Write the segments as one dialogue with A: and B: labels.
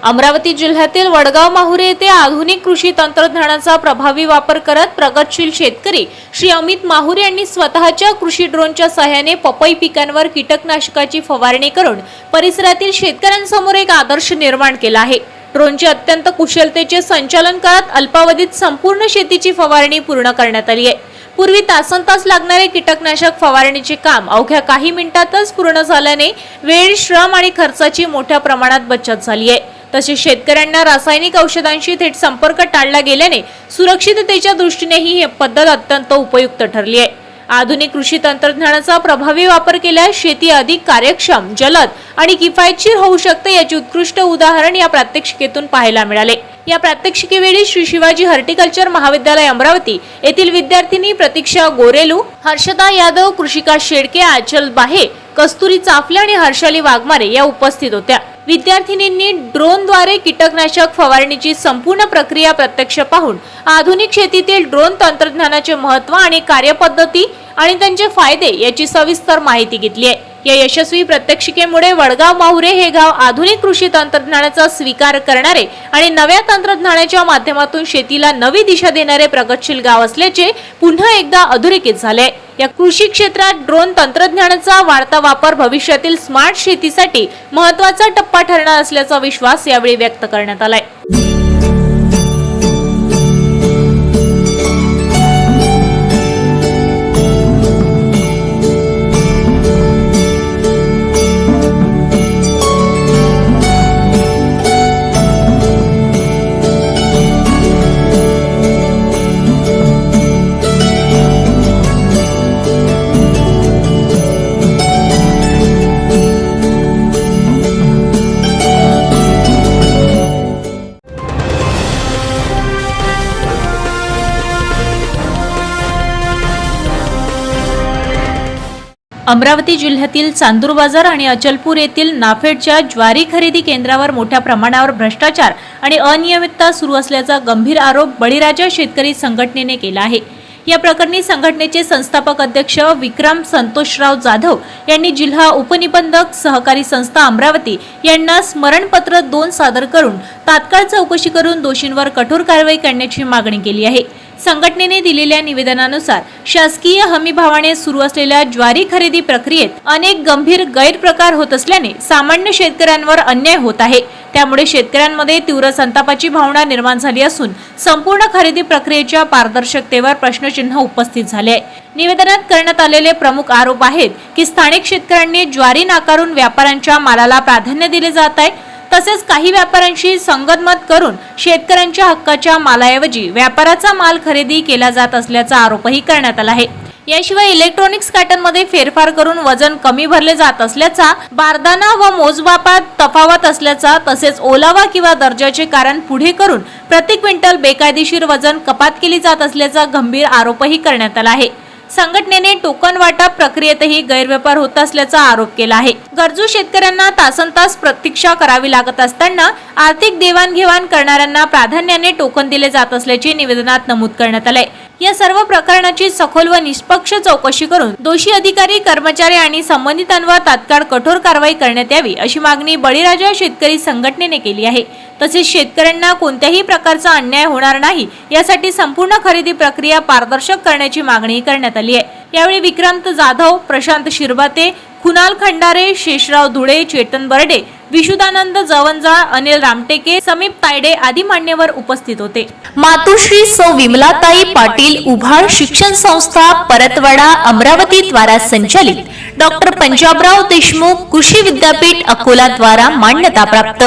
A: अमरावती जिल्ह्यातील वडगाव माहुरे येथे आधुनिक कृषी तंत्रज्ञानाचा प्रभावी वापर करत प्रगतशील शेतकरी श्री अमित माहुरे यांनी स्वतःच्या कृषी ड्रोनच्या सहाय्याने पपई पिकांवर कीटकनाशकाची फवारणी करून परिसरातील शेतकऱ्यांसमोर एक आदर्श निर्माण केला आहे। ड्रोनचे अत्यंत कुशलतेचे संचालन करत अल्पावधीत संपूर्ण शेतीची फवारणी पूर्ण करण्यात आली आहे। पूर्वी तासनतास लागणारे कीटकनाशक फवारणीचे काम अवघ्या काही मिनिटातच पूर्ण झाल्याने वेळ, श्रम आणि खर्चाची मोठ्या प्रमाणात बचत झाली आहे। तसेच शेतकऱ्यांना रासायनिक औषधांशी थेट संपर्क टाळला गेल्याने सुरक्षिततेच्या दृष्टीनेही ही पद्धत अत्यंत उपयुक्त ठरली आहे। आधुनिक कृषी तंत्रज्ञानाचा प्रभावी वापर केल्यास शेती अधिक कार्यक्षम, जलद आणि किफायतशीर होऊ शकते याचे उत्कृष्ट उदाहरण या प्रात्यक्षिकेतून पाहायला मिळाले। या प्रात्यक्षिकेवेळी श्री शिवाजी हॉर्टिकल्चर महाविद्यालय अमरावती येथील विद्यार्थिनी प्रतीक्षा गोरेलू, हर्षदा यादव, कृषिका शेडके, आचल बाहे, कस्तुरी चाफले आणि हर्षाली वाघमारे या उपस्थित होत्या। विद्यार्थिनींनी ड्रोनद्वारे कीटकनाशक फवारणीची संपूर्ण प्रक्रिया प्रत्यक्ष पाहून आधुनिक शेतीतील ड्रोन तंत्रज्ञानाचे महत्त्व आणि कार्यपद्धती आणि त्यांचे फायदे याची सविस्तर माहिती घेतली आहे। या यशस्वी प्रात्यक्षिकेमुळे वडगाव माहुरे हे गाव आधुनिक कृषी तंत्रज्ञानाचा स्वीकार करणारे आणि नव्या तंत्रज्ञानाच्या माध्यमातून शेतीला नवी दिशा देणारे प्रगतशील गाव असल्याचे पुन्हा एकदा अधोरेखित झाले। या कृषी क्षेत्रात ड्रोन तंत्रज्ञानाचा वाढता वापर भविष्यातील स्मार्ट शेतीसाठी महत्त्वाचा टप्पा ठरणार असल्याचा विश्वास यावेळी व्यक्त करण्यात आलाय। अमरावती जिल्ह्यातील चांदूर बाजार आणि अचलपूर येथील नाफेडच्या ज्वारी खरेदी केंद्रावर मोठ्या प्रमाणावर भ्रष्टाचार आणि अनियमितता सुरू असल्याचा गंभीर आरोप बळीराजा शेतकरी संघटनेने केला आहे। या प्रकरणी संघटनेचे संस्थापक अध्यक्ष विक्रम संतोषराव जाधव यांनी जिल्हा उपनिबंधक सहकारी संस्था अमरावती यांना स्मरणपत्र 2 सादर करून तात्काळ चौकशी करून दोषींवर कठोर कारवाई करण्याची मागणी केली आहे। संघटनेने दिलेल्या निवेदनानुसार शासकीय हमीभावाने सुरू असलेल्या ज्वारी खरेदी प्रक्रियेत अनेक गंभीर गैरप्रकार होत असल्याने सामान्य शेतकऱ्यांवर अन्याय होत आहे। त्यामुळे शेतकऱ्यांमध्ये तीव्र संतापाची भावना निर्माण झाली असून संपूर्ण खरेदी प्रक्रियेच्या पारदर्शकतेवर प्रश्नचिन्ह उपस्थित झाले आहे। निवेदनात करण्यात आलेले प्रमुख आरोप आहेत की स्थानिक शेतकऱ्यांनी ज्वारी नाकारून व्यापाऱ्यांच्या मालाला प्राधान्य दिले जात आहे। तसेच काही व्यापाऱ्यांशी संगनमत करून शेतकऱ्यांच्या हक्काच्या मालाऐवजी व्यापाराचा माल खरेदी केला जात असल्याचा आरोपही करण्यात आला आहे। याशिवाय इलेक्ट्रॉनिक्स कॅटनमध्ये फेरफार करून वजन कमी भरले जात असल्याचा, बारदाना व मोजमापात तफावत असल्याचा, तसेच ओलावा किंवा दर्जाचे कारण पुढे करून प्रति क्विंटल बेकायदेशीर वजन कपात केली जात असल्याचा गंभीर आरोपही करण्यात आला आहे। संघटनेने टोकन वाटप प्रक्रियेतही गैरव्यापार होत असल्याचा आरोप केला आहे। गरजू शेतकऱ्यांना तासनतास प्रतीक्षा करावी लागत असताना आर्थिक देवाणघेवाण करणाऱ्यांना प्राधान्याने टोकन दिले जात असल्याचे निवेदनात नमूद करण्यात आले। या सर्व प्रकरणाची सखोल व निष्पक्ष चौकशी करून दोषी अधिकारी, कर्मचारी आणि संबंधितांवर तात्काळ कठोर कारवाई करण्यात यावी अशी मागणी बळीराजा शेतकरी संघटनेने केली आहे। तसेच शेतकऱ्यांना कोणत्याही प्रकारचा अन्याय होणार नाही यासाठी संपूर्ण खरेदी प्रक्रिया पारदर्शक करण्याची मागणी करण्यात आली आहे। यावेळी विक्रांत जाधव, प्रशांत शिरबाते, कुणाल खंडारे, शेषराव धुळे, चेतन बर्डे, विशुदानंद जवंजाळ, अनिल रामटेके, समीप तायडे आदी मान्यवर उपस्थित होते।
B: मातोश्री सौ विमलाताई पाटील उभार शिक्षण संस्था परतवाडा अमरावती द्वारा संचालित डॉक्टर पंजाबराव देशमुख कृषी विद्यापीठ अकोला द्वारा मान्यता प्राप्त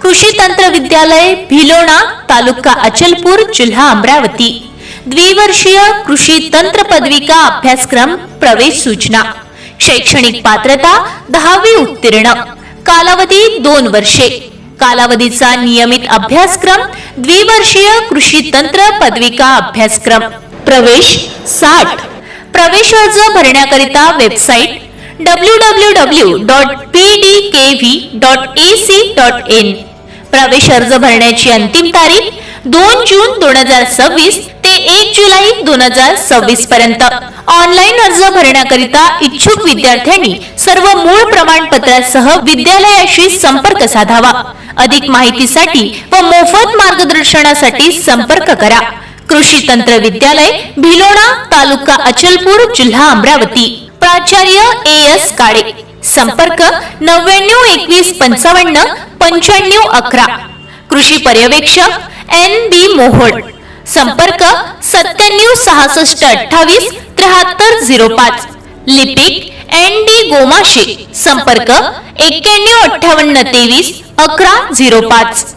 B: कृषी तंत्र विद्यालय भिलोणा, तालुका अचलपूर, जिल्हा अमरावती, द्विवर्षीय कृषी तंत्र पदविका अभ्यासक्रम प्रवेश सूचना, शैक्षणिक पात्रता 10वी उत्तीर्ण, कालावधी 2 वर्षे, कालावधीचा नियमित अभ्यासक्रम द्विवर्षीय कृषी तंत्र पदविका अभ्यासक्रम, प्रवेश 60। प्रवेश अर्ज भरण्याकरिता वेबसाईट www.pdkv.ac.in। प्रवेश अर्ज भरण्याची अंतिम तारीख 2 जून 2026 ते 1 जुलै 2026 पर्यंत ऑनलाईन अर्ज भरण्याकरिता इच्छुक विद्यार्थ्यांनी सर्व मूळ प्रमाणपत्रासह विद्यालयाशी संपर्क साधावा। अधिक माहितीसाठी व मोफत मार्गदर्शनासाठी संपर्क करा। कृषी तंत्र विद्यालय भिलोणा, तालुका अचलपूर, जिल्हा अमरावती। प्राचार्य एस काळे। संपर्क 99 21 55 95 11। कृषी पर्यवेक्षक ND मोहोळ। संपर्क 97 66 28 73 05। लिपिक ND गोमाशे। संपर्क 91 58 23 11 05।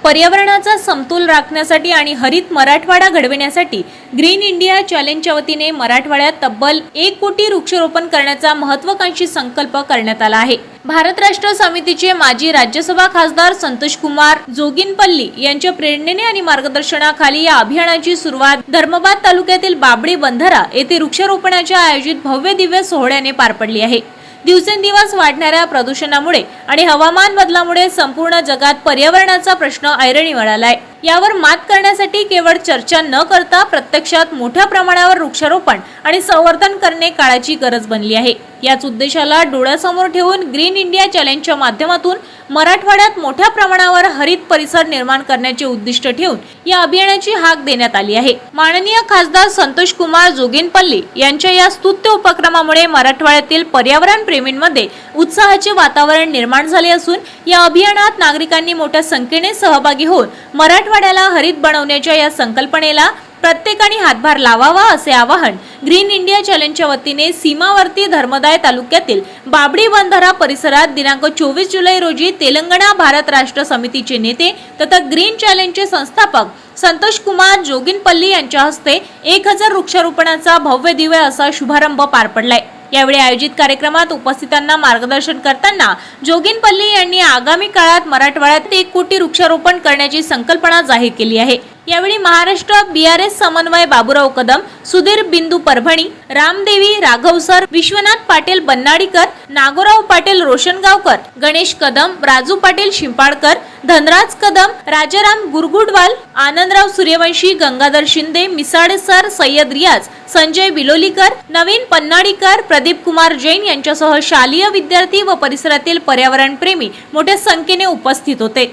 A: पर्यावरणाचा समतोल राखण्यासाठी आणि हरित मराठवाडा घडविण्यासाठी ग्रीन इंडिया चॅलेंजच्या वतीने मराठवाड्यात तब्बल 1 कोटी वृक्षारोपण करण्याचा महत्त्वाकांक्षी संकल्प करण्यात आला आहे। भारत राष्ट्र समितीचे माजी राज्यसभा खासदार संतोष कुमार जोगिनपल्ली यांच्या प्रेरणेने आणि मार्गदर्शनाखाली या अभियानाची सुरुवात धर्माबाद तालुक्यातील बाबडी बंधारा येथे वृक्षारोपणाच्या आयोजित भव्य दिव्य सोहळ्याने पार पडली आहे। दिवसेंदिवस वाढणाऱ्या प्रदूषणामुळे आणि हवामान बदलामुळे संपूर्ण जगात पर्यावरणाचा प्रश्न ऐरणीवर आलाय। यावर मात करण्यासाठी केवळ चर्चा न करता प्रत्यक्षात मोठ्या प्रमाणावर वृक्षारोपण आणि संवर्धन करणे काळाची गरज बनली आहे। याच उद्देशाला डोळ्यासमोर ठेवून ग्रीन इंडिया चॅलेंजच्या माध्यमातून मराठवाड्यात मोठ्या प्रमाणावर हरित परिसर निर्माण करण्याचे उद्दिष्ट ठेवून या अभियानाची हाक देण्यात आली आहे। माननीय खासदार संतोष कुमार जोगिनपल्ली यांच्या या स्तुत्य उपक्रमामुळे मराठवाड्यातील पर्यावरण प्रेमींमध्ये उत्साहाचे वातावरण निर्माण झाले असून या अभियानात नागरिकांनी मोठ्या संख्येने सहभागी होऊन मराठवाड्याला हरित बनवण्याच्या या संकल्पनेला प्रत्येकाने हातभार लावावा असे आवाहन ग्रीन इंडिया चॅलेंजच्या वतीने सीमावर्ती धर्मदाय तालुक्यातील बाबडी बंधारा परिसरात दिनांक 24 जुलै रोजी तेलंगणा भारत राष्ट्र समितीचे नेते तथा ग्रीन चॅलेंजचे संस्थापक संतोष कुमार जोगिनपल्ली यांच्या हस्ते 1000 वृक्षारोपणाचा भव्य दिव्य असा शुभारंभ पार पडलाय। यावेळी आयोजित कार्यक्रमात उपस्थितांना मार्गदर्शन करताना जोगिनपल्ली यांनी आगामी काळात मराठवाड्यात 1 कोटी वृक्षारोपण करण्याची संकल्पना जाहीर केली आहे। यावेळी महाराष्ट्र BRS समन्वय बाबूराव कदम, सुधीर बिंदू परभणी, रामदेवी राघवसर, विश्वनाथ पाटील बन्नाडीकर, नागोराव पाटील रोशनगावकर, गणेश कदम, राजू पाटील शिंपाडकर, धनराज कदम, राजाराम गुरगुडवाल, आनंदराव सूर्यवंशी, गंगाधर शिंदे, मिसाडे सर, सय्यद रियाज, संजय बिलोलीकर, नवीन पन्नाडीकर, प्रदीप कुमार जैन यांच्यासह शालेय विद्यार्थी व परिसरातील पर्यावरण प्रेमी मोठ्या संख्येने उपस्थित होते।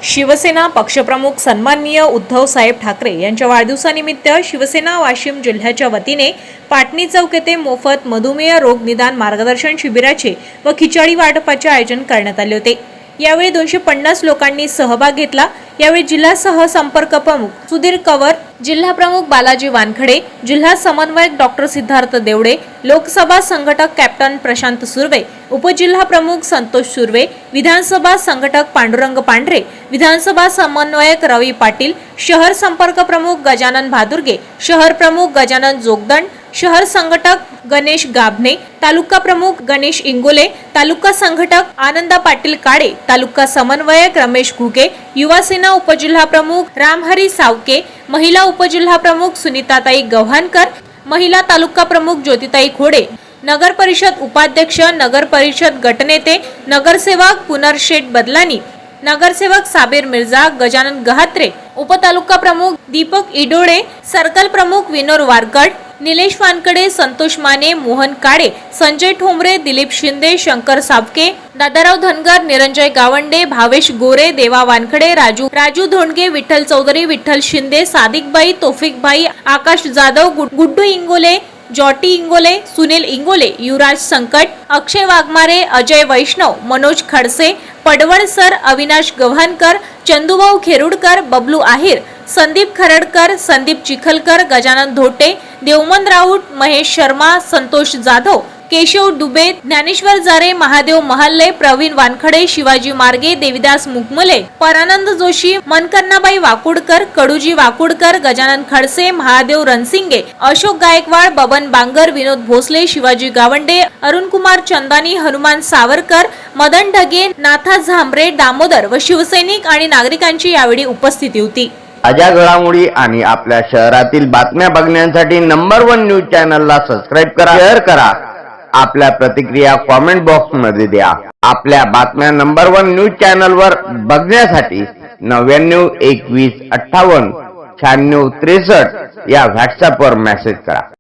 A: शिवसेना पक्षप्रमुख सन्माननीय उद्धव साहेब ठाकरे यांच्या वाढदिवसानिमित्त शिवसेना वाशिम जिल्ह्याच्या वतीने पाटणी चौक येथे मोफत मधुमेह रोग निदान मार्गदर्शन शिबिराचे व खिचडी वाटपाचे आयोजन करण्यात आले होते। यावेळी 250 लोकांनी सहभाग घेतला। यावेळी जिल्हा सहसंपर्क प्रमुख सुधीर कंवर, जिल्हा प्रमुख बालाजी वानखडे, जिल्हा समन्वयक डॉक्टर सिद्धार्थ देवडे, लोकसभा संघटक कॅप्टन प्रशांत सुर्वे, उपजिल्हा प्रमुख संतोष सुर्वे, विधानसभा संघटक पांडुरंग पांढरे, विधानसभा समन्वयक रवी पाटील, शहर संपर्क प्रमुख गजानन भादुर्गे, शहर प्रमुख गजानन जोगदंड, शहर संघटक गणेश गाभणे, तालुका प्रमुख गणेश इंगोले, तालुका संघटक आनंदा पाटील काळे, तालुका समन्वयक रमेश घुगे, युवा सेना उपजिल्हा प्रमुख रामहरी सावके, महिला उपजिल्हा प्रमुख सुनीताताई गव्हाणकर, महिला तालुका प्रमुख ज्योतिताई खोडे, नगर परिषद उपाध्यक्ष, नगर परिषद गटनेते, नगरसेवक पुनर्शेठ बदलानी, नगरसेवक साबीर मिर्झा, गजानन गहात्रे, उपतालुका प्रमुख दीपक इडोळे, सर्कल प्रमुख विनोद वारकड, निलेश वानकडे, संतोष माने, मोहन काळे, संजय ठोंबरे, दिलीप शिंदे, शंकर साबके, दादाराव धनगर, निरंजय गावंडे, भावेश गोरे, देवा वानखडे, राजू धोंडगे, विठ्ठल चौधरी, विठ्ठल शिंदे, सादिकबाई, तोफिकबाई, आकाश जाधव, गुड्डू इंगोले, जॉटी इंगोले, सुनील इंगोले, युवराज संकट, अक्षय वाघमारे, अजय वैष्णव, मनोज खडसे, पडवळ सर, अविनाश गव्हाणकर, चंदूभाऊ खेरुडकर, बबलू आहिर, संदीप खरडकर, संदीप चिखलकर, गजानन धोटे, देवमन राऊत, महेश शर्मा, संतोष जाधव, केशव दुबे, ज्ञानेश्वर जारे, महादेव महाल्ले, प्रवीण वानखडे, शिवाजी मार्गे, देविदास मुकमले, परानंद जोशी, मनकर्णाबाई वाकुडकर, कडूजी वाकुडकर, गजानन खडसे, महादेव रणसिंगे, अशोक गायकवाड, बबन बांगर, विनोद भोसले, शिवाजी गावंडे, अरुणकुमार चंदानी, हनुमान सावरकर, मदन ढगे, नाथा झांबरे, दामोदर व शिवसैनिक आणि नागरिकांची यावेळी उपस्थिती होती.
C: ताज्या घडामोडी आणि आपल्या शहरातील बातम्या बघण्यासाठी नंबर 1 न्यूज चॅनलला सबस्क्राईब करा, शेअर करा. आपल्या प्रतिक्रिया कॉमेंट बॉक्स मध्ये द्या. आपल्या बातम्या नंबर 1 न्यूज चॅनल वर बघण्यासाठी 99 21 58 96 63 या व्हॉट्सअप वर मेसेज करा.